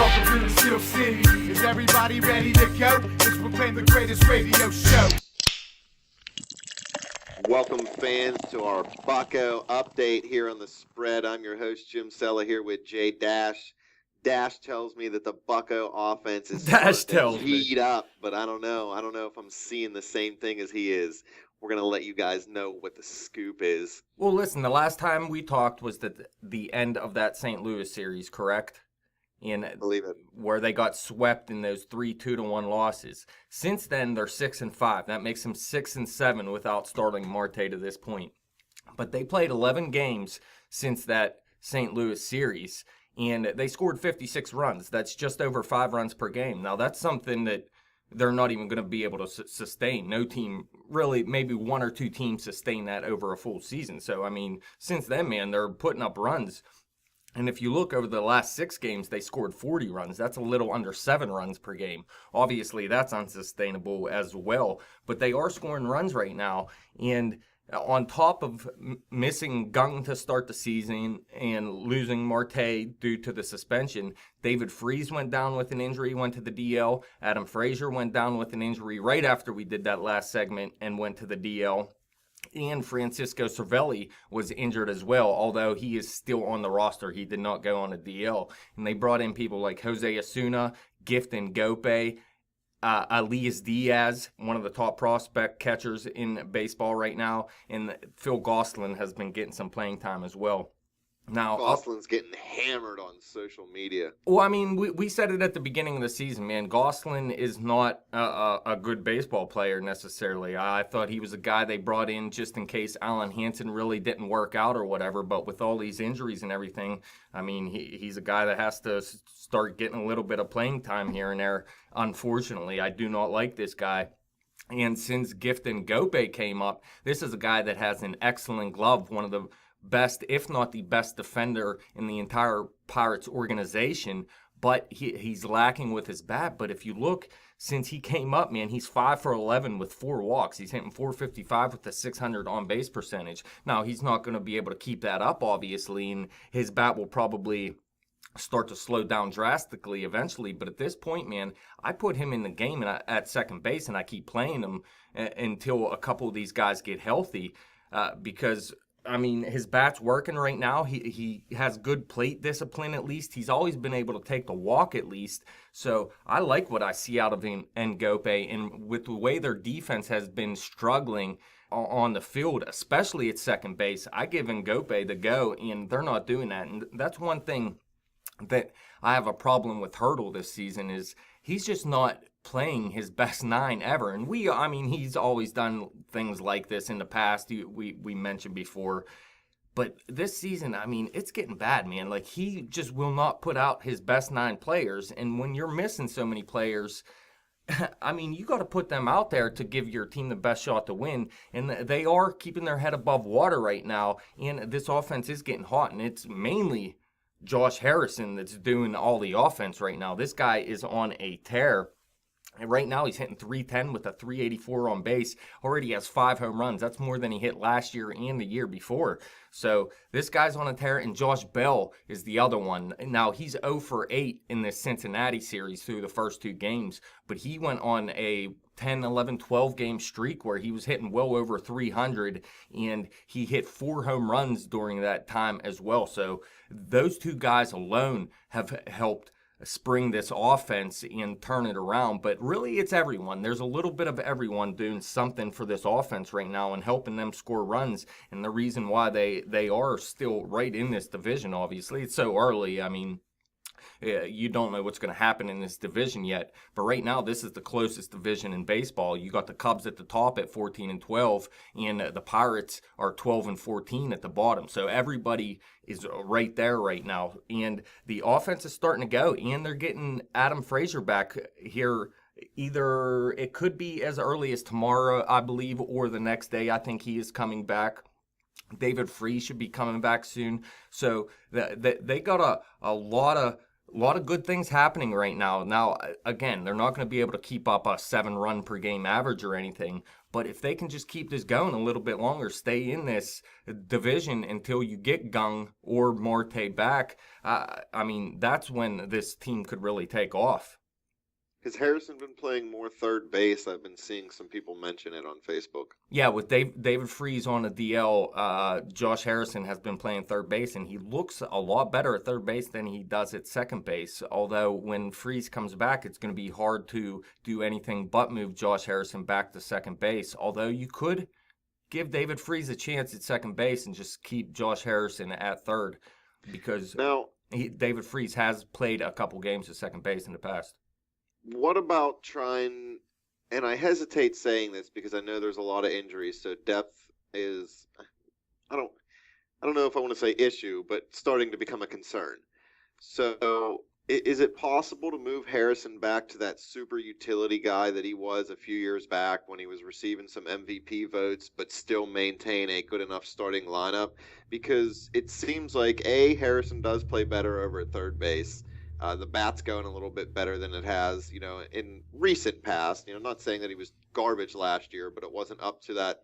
Welcome to the Steel City. Is everybody ready to go? Let's proclaim the greatest radio show. Welcome, fans, to our Bucco update here on the spread. I'm your host, Jim Sella, here with Jay Dash. Dash tells me that the Bucco offense is starting to heat up, but I don't know. I don't know if I'm seeing the same thing as he is. We're going to let you guys know what the scoop is. Well, listen, the last time we talked was the end of that St. Louis series, correct? I believe it. Where they got swept in those 3 2-1 losses. Since then, they're 6-5. That makes them 6-7 without starting Marte to this point. But they played 11 games since that St. Louis series, and they scored 56 runs. That's just over 5 runs per game. Now, that's something that they're not even going to be able to sustain. No team, really, maybe 1 or 2 teams sustain that over a full season. So, I mean, since then, man, they're putting up runs. And if you look over the last 6 games, they scored 40 runs. That's a little under 7 runs per game. Obviously, that's unsustainable as well. But they are scoring runs right now. And on top of missing Kang to start the season and losing Marte due to the suspension, David Freese went down with an injury, went to the DL. Adam Frazier went down with an injury right after we did that last segment and went to the DL. And Francisco Cervelli was injured as well, although he is still on the roster. He did not go on a DL. And they brought in people like Jose Osuna, Gifton Gope, Elias Diaz, one of the top prospect catchers in baseball right now, and Phil Gosselin has been getting some playing time as well. Now, Gosselin's getting hammered on social media. Well, I mean, we said it at the beginning of the season, man. Gosselin is not a good baseball player necessarily. I thought he was a guy they brought in just in case Alan Hansen really didn't work out or whatever. But with all these injuries and everything, I mean, he's a guy that has to start getting a little bit of playing time here and there. Unfortunately, I do not like this guy. And since Gifton Gope came up, this is a guy that has an excellent glove, one of the best, if not the best defender in the entire Pirates organization, but he's lacking with his bat. But if you look, since he came up, man, he's 5 for 11 with 4 walks. He's hitting .455 with a 600 on-base percentage. Now, he's not going to be able to keep that up, obviously, and his bat will probably start to slow down drastically eventually. But at this point, man, I put him in the game at second base, and I keep playing him until a couple of these guys get healthy because I mean, his bat's working right now. He has good plate discipline at least. He's always been able to take the walk at least. So I like what I see out of him and Gope. And with the way their defense has been struggling on the field, especially at second base, I give Ngope the go, and they're not doing that. And that's one thing that I have a problem with Hurdle this season is he's just not playing his best 9 ever. And he's always done things like this in the past, we mentioned before. But this season, I mean, it's getting bad, man. Like, he just will not put out his best 9 players. And when you're missing so many players, I mean, you got to put them out there to give your team the best shot to win. And they are keeping their head above water right now. And this offense is getting hot. And it's mainly Josh Harrison that's doing all the offense right now. This guy is on a tear. And right now he's hitting .310 with a .384 on base. Already has 5 home runs. That's more than he hit last year and the year before. So this guy's on a tear, and Josh Bell is the other one. Now he's 0 for 8 in this Cincinnati series through the first 2 games, but he went on a 10, 11, 12 game streak where he was hitting well over 300, and he hit 4 home runs during that time as well. So those 2 guys alone have helped spring this offense and turn it around. But really, it's everyone. There's a little bit of everyone doing something for this offense right now and helping them score runs. And the reason why they are still right in this division, obviously, it's so early. I mean, you don't know what's going to happen in this division yet. But right now, this is the closest division in baseball. You got the Cubs at the top at 14-12, and the Pirates are 12-14 at the bottom. So everybody is right there right now. And the offense is starting to go, and they're getting Adam Frazier back here. Either it could be as early as tomorrow, I believe, or the next day. I think he is coming back. David Freese should be coming back soon. So they got a lot of A lot of good things happening right now. Now, again, they're not going to be able to keep up a 7-run per game average or anything, but if they can just keep this going a little bit longer, stay in this division until you get Kang or Marte back, I mean, that's when this team could really take off. Has Harrison been playing more third base? I've been seeing some people mention it on Facebook. Yeah, with David Freese on the DL, Josh Harrison has been playing third base, and he looks a lot better at third base than he does at second base. Although when Freese comes back, it's going to be hard to do anything but move Josh Harrison back to second base. Although you could give David Freese a chance at second base and just keep Josh Harrison at third, because David Freese has played a couple games at second base in the past. What about trying, and I hesitate saying this because I know there's a lot of injuries, so depth is, I don't know if I want to say issue, but starting to become a concern. So is it possible to move Harrison back to that super utility guy that he was a few years back when he was receiving some MVP votes, but still maintain a good enough starting lineup? Because it seems like, Harrison does play better over at third base. The bat's going a little bit better than it has, in recent past. I'm not saying that he was garbage last year, but it wasn't up to that,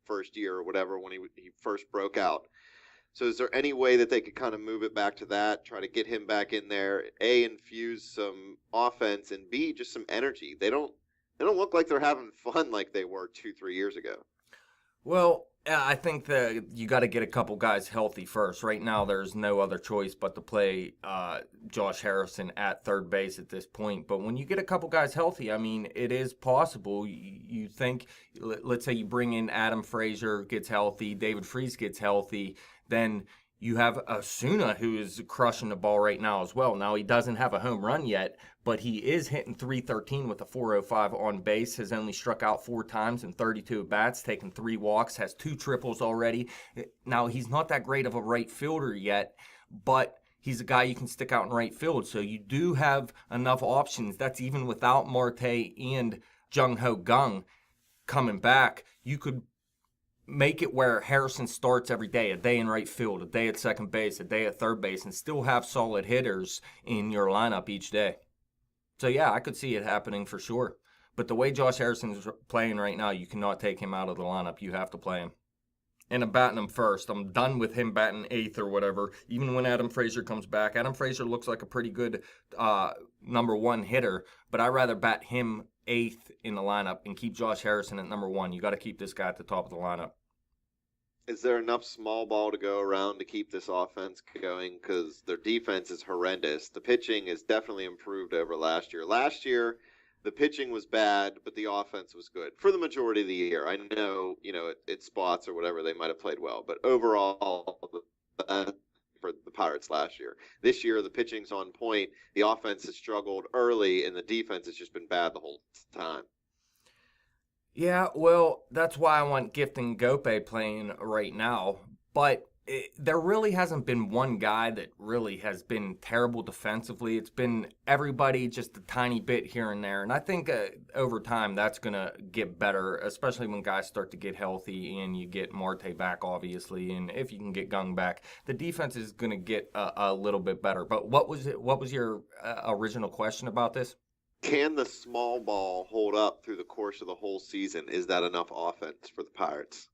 first year or whatever when he first broke out. So is there any way that they could kind of move it back to that, try to get him back in there, A, infuse some offense, and B, just some energy? They don't look like they're having fun like they were 2-3 years ago. Well, I think that you got to get a couple guys healthy first. Right now, there's no other choice but to play Josh Harrison at third base at this point. But when you get a couple guys healthy, I mean, it is possible. You think, let's say you bring in Adam Frazier, gets healthy, David Freese gets healthy, then you have Osuna, who is crushing the ball right now as well. Now, he doesn't have a home run yet, but he is hitting .313 with a .405 on base, has only struck out 4 times in 32 at-bats, taken 3 walks, has 2 triples already. Now, he's not that great of a right fielder yet, but he's a guy you can stick out in right field. So you do have enough options. That's even without Marte and Jung-Ho Kang coming back. You could make it where Harrison starts every day, a day in right field, a day at second base, a day at third base, and still have solid hitters in your lineup each day. So, yeah, I could see it happening for sure. But the way Josh Harrison is playing right now, you cannot take him out of the lineup. You have to play him. And I'm batting him first. I'm done with him batting 8th or whatever. Even when Adam Frazier comes back, Adam Frazier looks like a pretty good number 1 hitter, but I'd rather bat him 8th in the lineup and keep Josh Harrison at number 1. You got to keep this guy at the top of the lineup. Is there enough small ball to go around to keep this offense going? Because their defense is horrendous. The pitching is definitely improved over last year. Last year, the pitching was bad, but the offense was good for the majority of the year. I know, it's spots or whatever, they might have played well, but overall, for the Pirates last year. This year, the pitching's on point. The offense has struggled early, and the defense has just been bad the whole time. Yeah, well, that's why I want Gift and Gope playing right now. But there really hasn't been one guy that really has been terrible defensively. It's been everybody just a tiny bit here and there. And I think over time that's going to get better, especially when guys start to get healthy and you get Marte back, obviously. And if you can get Kang back, the defense is going to get a little bit better. But what was your original question about this? Can the small ball hold up through the course of the whole season? Is that enough offense for the Pirates?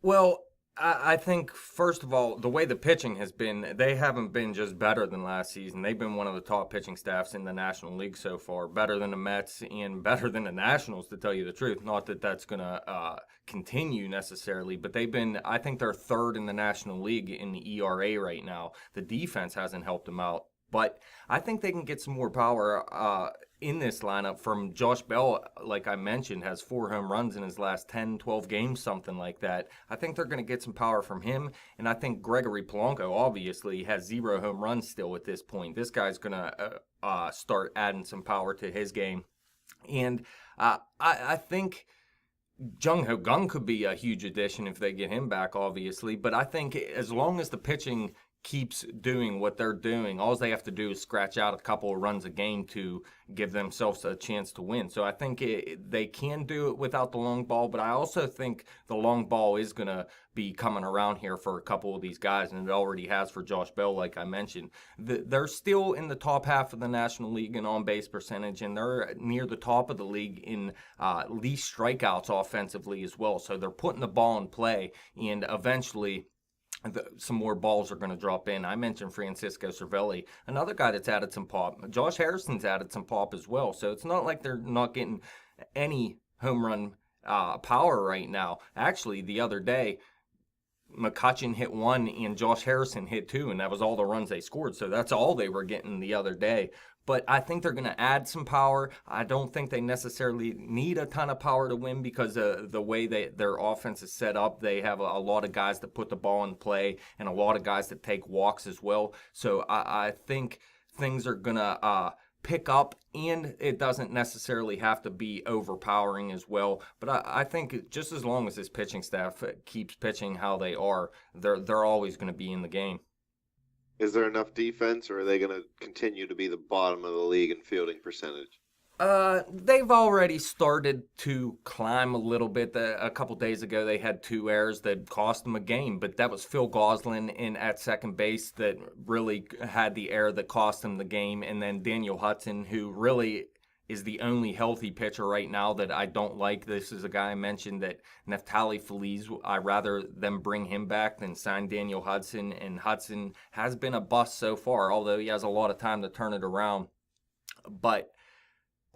Well, I think, first of all, the way the pitching has been, they haven't been just better than last season. They've been one of the top pitching staffs in the National League so far, better than the Mets and better than the Nationals, to tell you the truth. Not that that's going to continue necessarily, but they've been, I think they're 3rd in the National League in the ERA right now. The defense hasn't helped them out. But I think they can get some more power in this lineup from Josh Bell. Like I mentioned, has 4 home runs in his last 10, 12 games, something like that. I think they're going to get some power from him. And I think Gregory Polanco obviously has 0 home runs still at this point. This guy's going to start adding some power to his game. And I think Jung-Ho Kang could be a huge addition if they get him back, obviously. But I think as long as the pitching keeps doing what they're doing, all they have to do is scratch out a couple of runs a game to give themselves a chance to win. So I think they can do it without the long ball, but I also think the long ball is going to be coming around here for a couple of these guys, and it already has for Josh Bell, like I mentioned. They're still in the top half of the National League in on-base percentage, and they're near the top of the league in least strikeouts offensively as well. So they're putting the ball in play, and eventually some more balls are going to drop in. I mentioned Francisco Cervelli, another guy that's added some pop. Josh Harrison's added some pop as well. So it's not like they're not getting any home run power right now. Actually, the other day, McCutchen hit 1 and Josh Harrison hit 2, and that was all the runs they scored. So that's all they were getting the other day. But I think they're going to add some power. I don't think they necessarily need a ton of power to win because of the way their offense is set up. They have a lot of guys that put the ball in play and a lot of guys that take walks as well. So I think things are going to pick up, and it doesn't necessarily have to be overpowering as well. But I think just as long as this pitching staff keeps pitching how they are, they're always going to be in the game. Is there enough defense, or are they going to continue to be the bottom of the league in fielding percentage? They've already started to climb a little bit. A couple days ago, they had 2 errors that cost them a game, but that was Phil Gosselin at second base that really had the error that cost them the game, and then Daniel Hudson, who really is the only healthy pitcher right now that I don't like. This is a guy I mentioned that Neftali Feliz, I'd rather them bring him back than sign Daniel Hudson, and Hudson has been a bust so far, although he has a lot of time to turn it around. But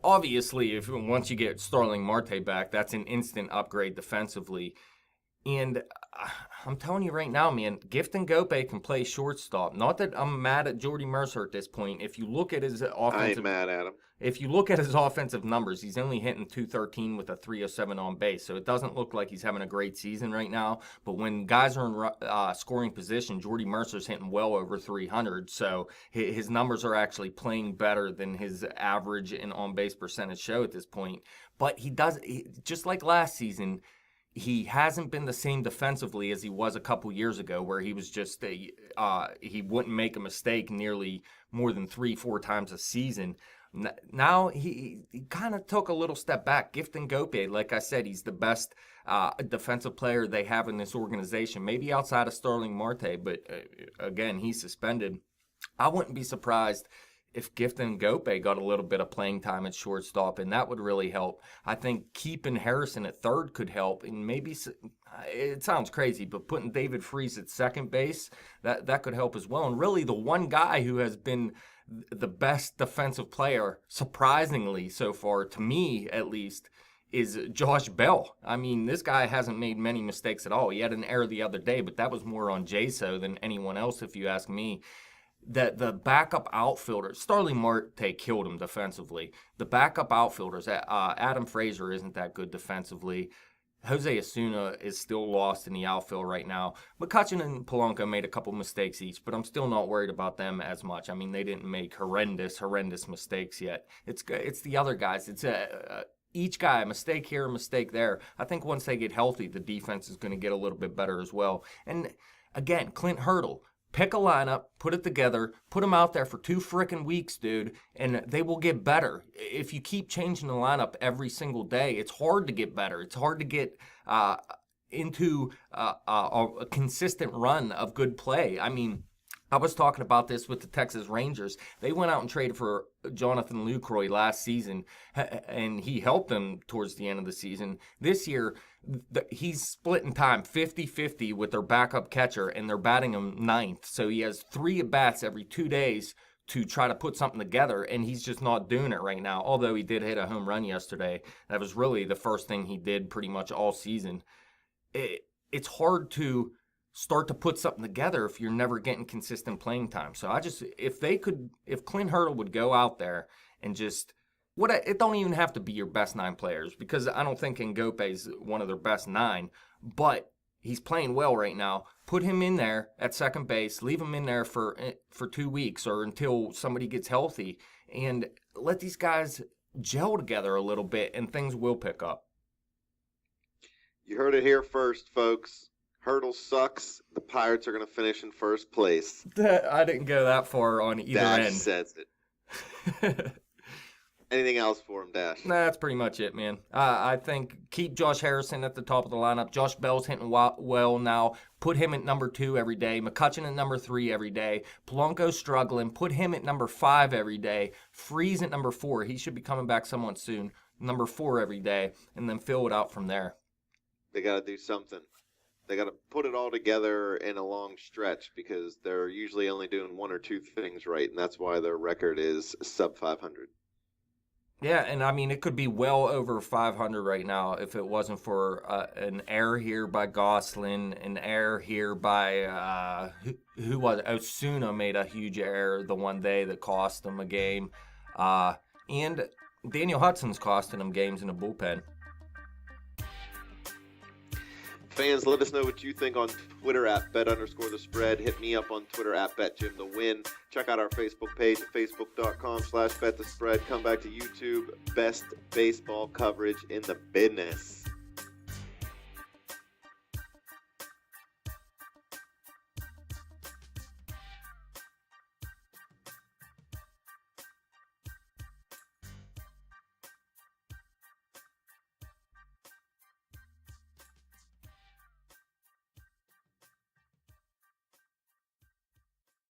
obviously, once you get Starling Marte back, that's an instant upgrade defensively. And I'm telling you right now, man, Gifton Gope can play shortstop. Not that I'm mad at Jordy Mercer at this point. If you look at his offensive, I ain't mad at him. If you look at his offensive numbers, he's only hitting .213 with a .307 on base. So it doesn't look like he's having a great season right now. But when guys are in scoring position, Jordy Mercer's hitting well over 300. So his numbers are actually playing better than his average and on-base percentage show at this point. But just like last season, he hasn't been the same defensively as he was a couple years ago, where he was just he wouldn't make a mistake nearly more than 3-4 times a season. Now he kind of took a little step back. Gifton Gope, like I said, he's the best defensive player they have in this organization, maybe outside of Starling Marte, but again, he's suspended. I wouldn't be surprised if Gifton Gope got a little bit of playing time at shortstop, and that would really help. I think keeping Harrison at third could help, and maybe, it sounds crazy, but putting David Freese at second base, that could help as well. And really the one guy who has been the best defensive player, surprisingly so far, to me at least, is Josh Bell. I mean, this guy hasn't made many mistakes at all. He had an error the other day, but that was more on Jaso than anyone else, if you ask me. That the backup outfielders, Starling Marte killed him defensively. The backup outfielders, Adam Frazier isn't that good defensively. Jose Osuna is still lost in the outfield right now. McCutchen and Polanco made a couple mistakes each, but I'm still not worried about them as much. I mean, they didn't make horrendous mistakes yet. It's the other guys. It's each guy, a mistake here, a mistake there. I think once they get healthy, the defense is going to get a little bit better as well. And again, Clint Hurdle. Pick a lineup, put it together, put them out there for 2 frickin' weeks, dude, and they will get better. If you keep changing the lineup every single day, it's hard to get better. It's hard to get into a consistent run of good play. I mean, I was talking about this with the Texas Rangers. They went out and traded for Jonathan Lucroy last season, and he helped them towards the end of the season. This year, he's splitting time 50-50 with their backup catcher, and they're batting him 9th. So he has 3 at-bats every 2 days to try to put something together, and he's just not doing it right now, although he did hit a home run yesterday. That was really the first thing he did pretty much all season. It's hard to start to put something together if you're never getting consistent playing time. So if Clint Hurdle would go out there and just, it don't even have to be your best 9 players, because I don't think Ngope is one of their best 9, but he's playing well right now. Put him in there at second base, leave him in there for 2 weeks or until somebody gets healthy, and let these guys gel together a little bit, and things will pick up. You heard it here first, folks. Hurdle sucks. The Pirates are going to finish in first place. I didn't go that far on either Dash end. says it. Anything else for him, Dash? Nah, that's pretty much it, man. I think keep Josh Harrison at the top of the lineup. Josh Bell's hitting well now. Put him at number 2 every day. McCutchen at number 3 every day. Polanco's struggling. Put him at number 5 every day. Freeze at number 4. He should be coming back somewhat soon. Number 4 every day. And then fill it out from there. They got to do something. They got to put it all together in a long stretch because they're usually only doing 1 or 2 things right, and that's why their record is sub 500. Yeah, and I mean, it could be well over 500 right now if it wasn't for an error here by Gosselin, an error here by, who was it? Osuna made a huge error the one day that cost them a game. And Daniel Hudson's costing them games in the bullpen. Fans, let us know what you think on Twitter at bet_the_spread. Hit me up on Twitter at betjimthewin. Check out our Facebook page at facebook.com/betthespread. Come back to YouTube. Best baseball coverage in the business.